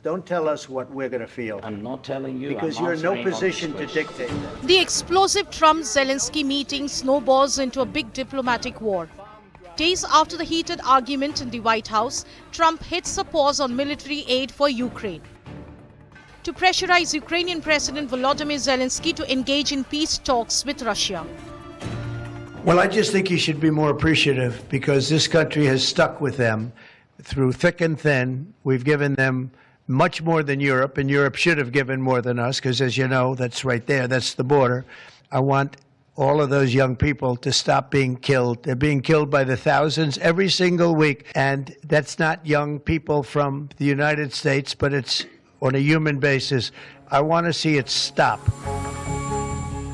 Don't tell us what we're going to feel. I'm not telling you. Because you're in no position to dictate that. The explosive Trump-Zelensky meeting snowballs into a big diplomatic war. Days after the heated argument in the White House, Trump hits a pause on military aid for Ukraine. To pressurize Ukrainian President Volodymyr Zelensky to engage in peace talks with Russia. Well, I just think you should be more appreciative because this country has stuck with them through thick and thin. We've given them much more than Europe, and Europe should have given more than us because, as you know, that's right there. That's the border. I want all of those young people to stop being killed. They're being killed by the thousands every single week, and that's not young people from the United States, but it's on a human basis. I want to see it stop.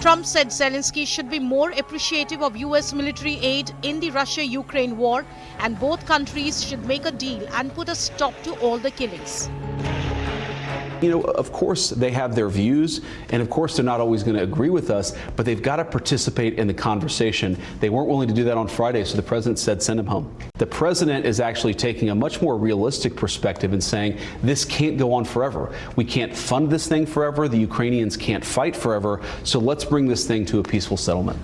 Trump said Zelensky should be more appreciative of U.S. military aid in the Russia-Ukraine war, and both countries should make a deal and put a stop to all the killings. You know, of course they have their views, and of course they're not always going to agree with us, but they've got to participate in the conversation. They weren't willing to do that on Friday, so the president said send him home. The president is actually taking a much more realistic perspective and saying this can't go on forever. We can't fund this thing forever. The Ukrainians can't fight forever, so let's bring this thing to a peaceful settlement.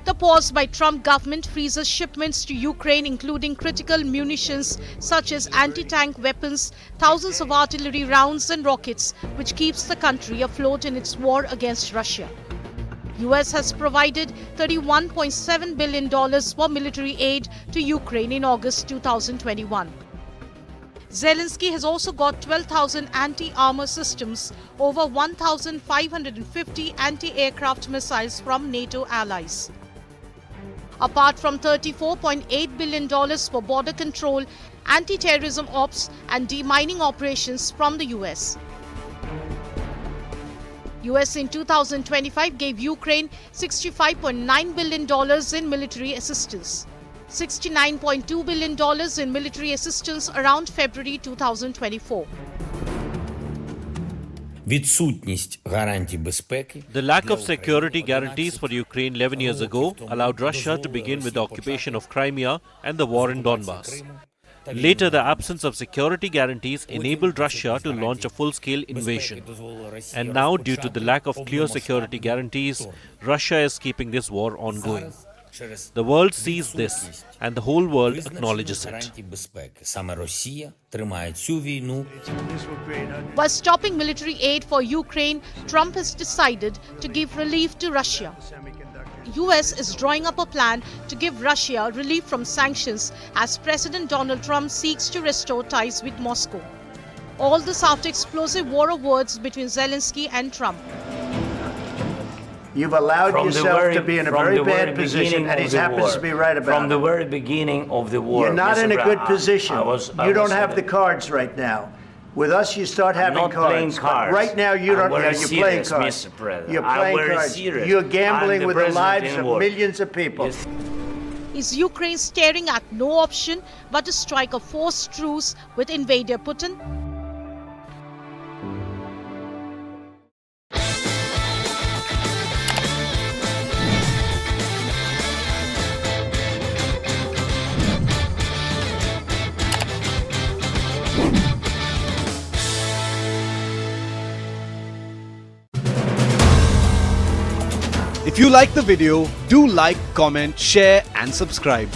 The pause by Trump government freezes shipments to Ukraine, including critical munitions such as anti-tank weapons, thousands of artillery rounds and rockets, which keeps the country afloat in its war against Russia. US has provided $31.7 billion for military aid to Ukraine in August 2021. Zelensky has also got 12,000 anti-armor systems, over 1,550 anti-aircraft missiles from NATO allies. Apart from $34.8 billion for border control, anti-terrorism ops and demining operations from the US. US in 2025 gave Ukraine $65.9 billion in military assistance. $69.2 billion in military assistance around February 2024. The lack of security guarantees for Ukraine 11 years ago allowed Russia to begin with the occupation of Crimea and the war in Donbass. Later, the absence of security guarantees enabled Russia to launch a full-scale invasion. And now, due to the lack of clear security guarantees, Russia is keeping this war ongoing. The world sees this, and the whole world acknowledges it. By stopping military aid for Ukraine, Trump has decided to give relief to Russia. US is drawing up a plan to give Russia relief from sanctions as President Donald Trump seeks to restore ties with Moscow. All this after explosive war of words between Zelensky and Trump. You've allowed yourself to be in a very bad position, and he happens to be right about it. From the very beginning of the war. You're not in a good position. You don't have the cards right now. With us, you start having cards. Playing cards. Right now, you don't. You're playing cards. Mr. President. You're playing cards. Serious. You're gambling with the lives of war. millions of people. Yes. Is Ukraine staring at no option but to strike a forced truce with invader Putin? If you like the video, do like, comment, share and subscribe.